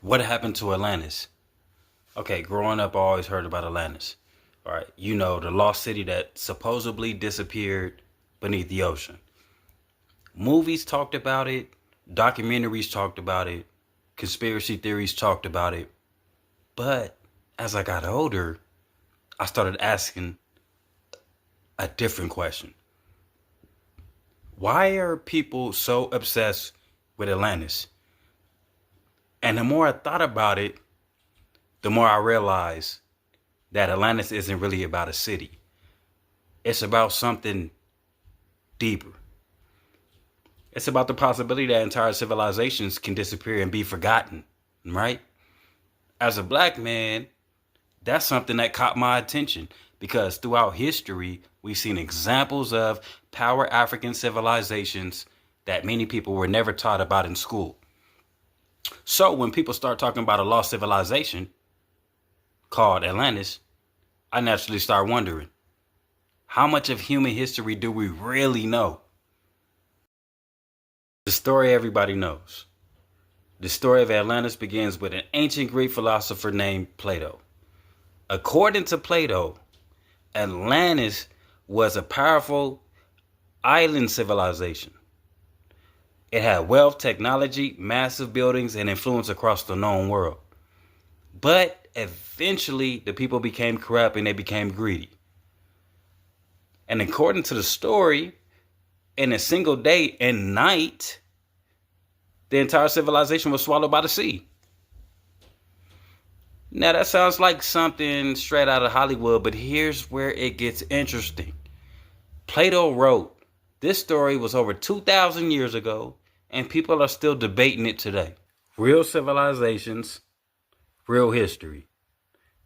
What happened to Atlantis? Okay, growing up, I always heard about Atlantis. All right, you know, the lost city that supposedly disappeared beneath the ocean. Movies talked about it, documentaries talked about it, conspiracy theories talked about it. But as I got older, I started asking a different question. Why are people so obsessed with Atlantis? And the more I thought about it, the more I realized that Atlantis isn't really about a city. It's about something deeper. It's about the possibility that entire civilizations can disappear and be forgotten, right? As a black man, that's something that caught my attention because throughout history, we've seen examples of power African civilizations that many people were never taught about in school. So when people start talking about a lost civilization called Atlantis, I naturally start wondering, how much of human history do we really know? The story everybody knows. The story of Atlantis begins with an ancient Greek philosopher named Plato. According to Plato, Atlantis was a powerful island civilization. It had wealth, technology, massive buildings, and influence across the known world. But eventually, the people became corrupt and they became greedy. And according to the story, in a single day and night, the entire civilization was swallowed by the sea. Now, that sounds like something straight out of Hollywood, but here's where it gets interesting. Plato wrote, this story was over 2,000 years ago, and people are still debating it today. Real civilizations, real history.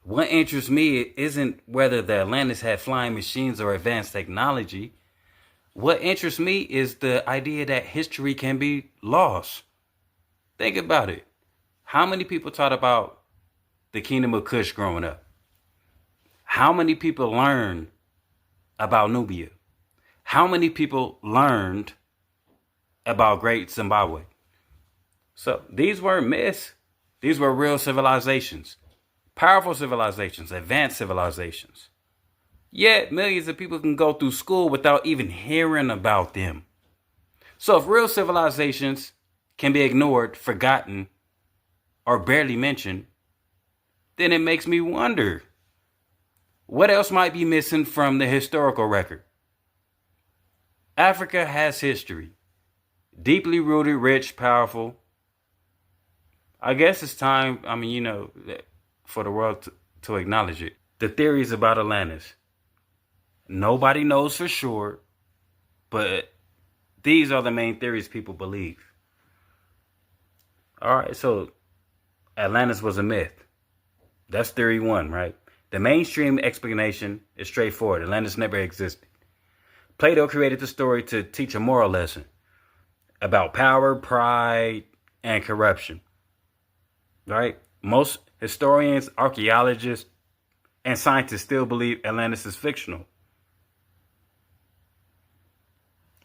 What interests me isn't whether the Atlantis had flying machines or advanced technology. What interests me is the idea that history can be lost. Think about it. How many people taught about the Kingdom of Kush growing up? How many people learned about Nubia? How many people learned about Great Zimbabwe? So these weren't myths. These were real civilizations. Powerful civilizations, advanced civilizations. Yet millions of people can go through school without even hearing about them. So if real civilizations can be ignored, forgotten, or barely mentioned, then it makes me wonder, what else might be missing from the historical record? Africa has history. Deeply rooted, rich, powerful. I guess it's time, for the world to acknowledge it. The theories about Atlantis. Nobody knows for sure, but these are the main theories people believe. All right, so Atlantis was a myth. That's theory one, right? The mainstream explanation is straightforward. Atlantis never existed. Plato created the story to teach a moral lesson about power, pride, and corruption. Right? Most historians, archaeologists, and scientists still believe Atlantis is fictional.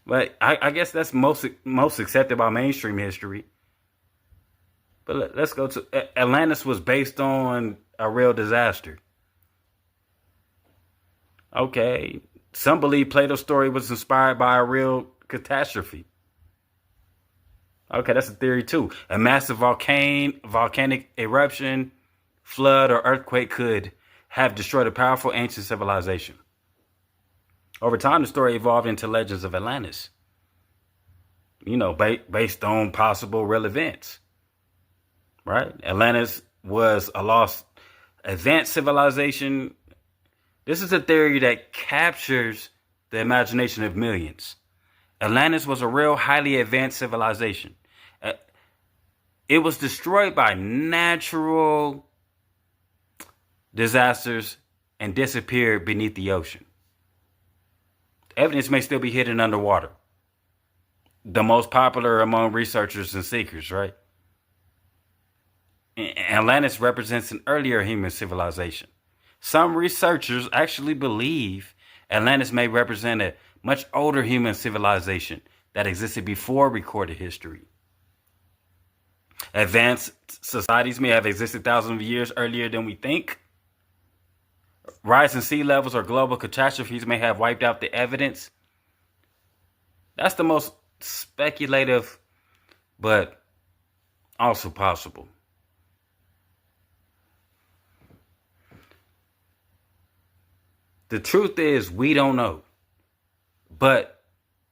But I guess that's most accepted by mainstream history. But let's go to Atlantis was based on a real disaster. Okay. Some believe Plato's story was inspired by a real catastrophe. Okay, that's a theory too. A massive volcanic eruption, flood, or earthquake could have destroyed a powerful ancient civilization. Over time, the story evolved into legends of Atlantis. Based on possible real events. Right? Atlantis was a lost advanced civilization. This is a theory that captures the imagination of millions. Atlantis was a real highly advanced civilization. It was destroyed by natural disasters and disappeared beneath the ocean. Evidence may still be hidden underwater. The most popular among researchers and seekers, right? Atlantis represents an earlier human civilization. Some researchers actually believe Atlantis may represent a much older human civilization that existed before recorded history. Advanced societies may have existed thousands of years earlier than we think. Rising sea levels or global catastrophes may have wiped out the evidence. That's the most speculative, but also possible. The truth is, we don't know. But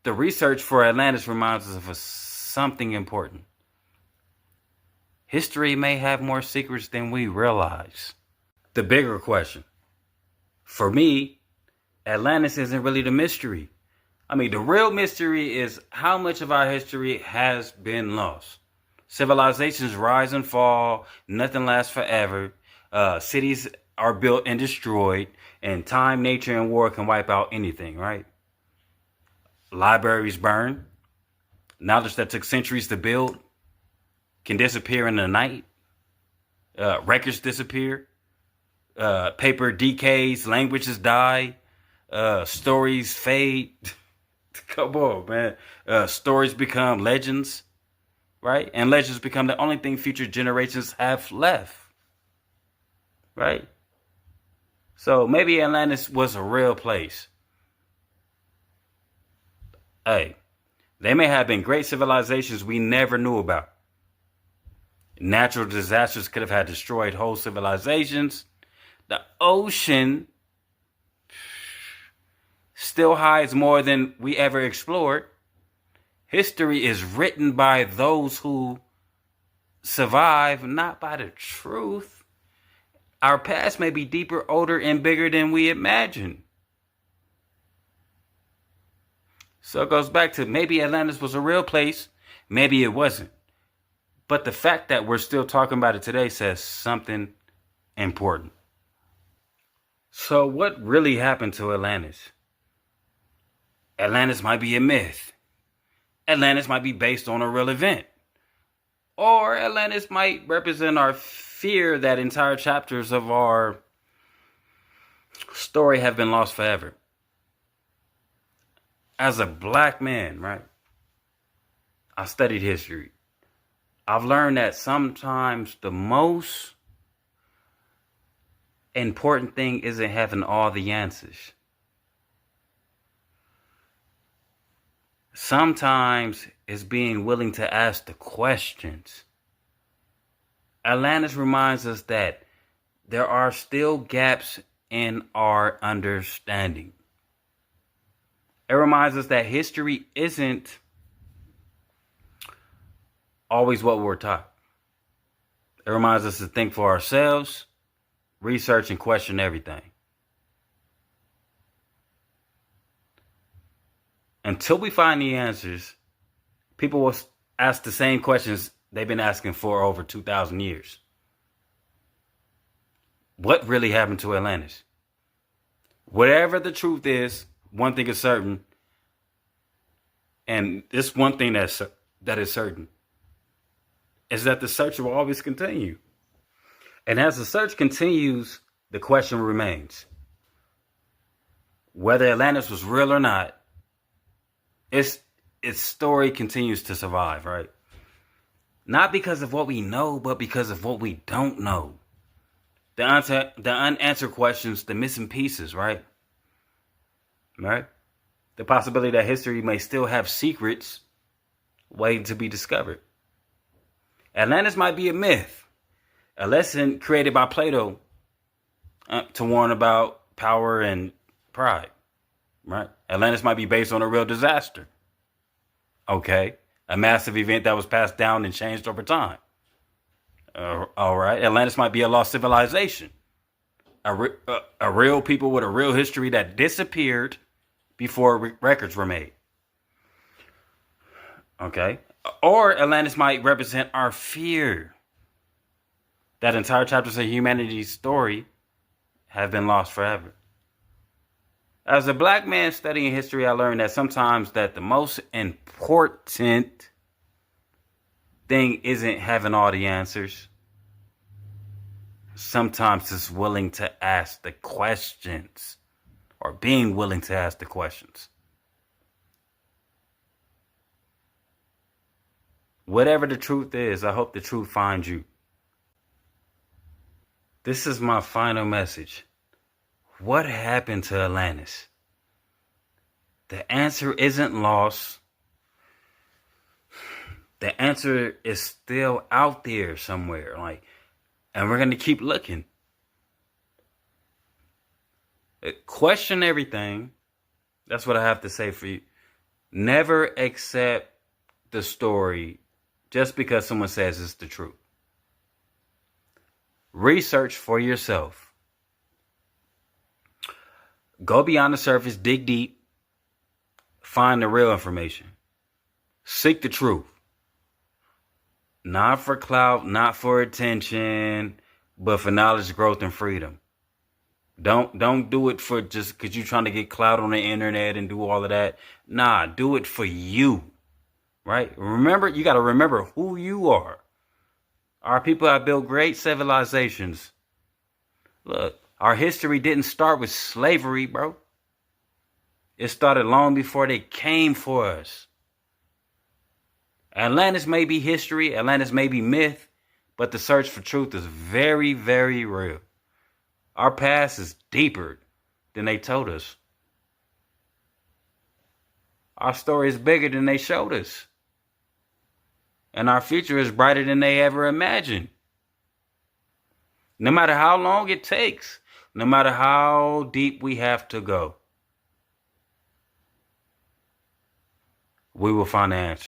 the research for Atlantis reminds us of something important. History may have more secrets than we realize. The bigger question, for me, Atlantis isn't really the mystery. The real mystery is how much of our history has been lost. Civilizations rise and fall. Nothing lasts forever. Cities are built and destroyed. And time, nature, and war can wipe out anything, right? Libraries burn. Knowledge that took centuries to build can disappear in the night. Records disappear. Paper decays. Languages die. Stories fade. Come on, man. Stories become legends, right? And legends become the only thing future generations have left, right? So maybe Atlantis was a real place. Hey, they may have been great civilizations we never knew about. Natural disasters could have had destroyed whole civilizations. The ocean still hides more than we ever explored. History is written by those who survive, not by the truth. Our past may be deeper, older, and bigger than we imagine. So it goes back to maybe Atlantis was a real place, maybe it wasn't. But the fact that we're still talking about it today says something important. So what really happened to Atlantis? Atlantis might be a myth. Atlantis might be based on a real event. Or Atlantis might represent our fear that entire chapters of our story have been lost forever. As a black man, right, I studied history. I've learned that sometimes the most important thing isn't having all the answers. Sometimes it's being willing to ask the questions. Atlantis reminds us that there are still gaps in our understanding. It reminds us that history isn't always what we're taught. It reminds us to think for ourselves, research, and question everything. Until we find the answers, people will ask the same questions they've been asking for over 2,000 years. What really happened to Atlantis? Whatever the truth is, one thing is certain, and this one thing that is certain, is that the search will always continue. And as the search continues, the question remains. Whether Atlantis was real or not, its story continues to survive, right? Not because of what we know, but because of what we don't know. The unanswered questions, the missing pieces, right? Right? The possibility that history may still have secrets waiting to be discovered. Atlantis might be a myth, a lesson created by Plato to warn about power and pride, right? Atlantis might be based on a real disaster. Okay. A massive event that was passed down and changed over time. All right. Atlantis might be a lost civilization. A real people with a real history that disappeared before records were made. Okay. Or Atlantis might represent our fear that entire chapters of humanity's story have been lost forever. As a black man studying history, I learned that sometimes that the most important thing isn't having all the answers. Sometimes it's willing to ask the questions, or being willing to ask the questions. Whatever the truth is, I hope the truth finds you. This is my final message. What happened to Atlantis? The answer isn't lost. The answer is still out there somewhere. And we're going to keep looking. Question everything. That's what I have to say for you. Never accept the story just because someone says it's the truth. Research for yourself. Go beyond the surface, dig deep, find the real information. Seek the truth. Not for clout, not for attention, but for knowledge, growth, and freedom. Don't do it for just because you're trying to get clout on the internet and do all of that. Nah, do it for you. Right? Remember, you got to remember who you are. Our people have built great civilizations. Look, our history didn't start with slavery, bro. It started long before they came for us. Atlantis may be history, Atlantis may be myth, but the search for truth is very, very real. Our past is deeper than they told us. Our story is bigger than they showed us. And our future is brighter than they ever imagined. No matter how long it takes, no matter how deep we have to go, we will find the answer.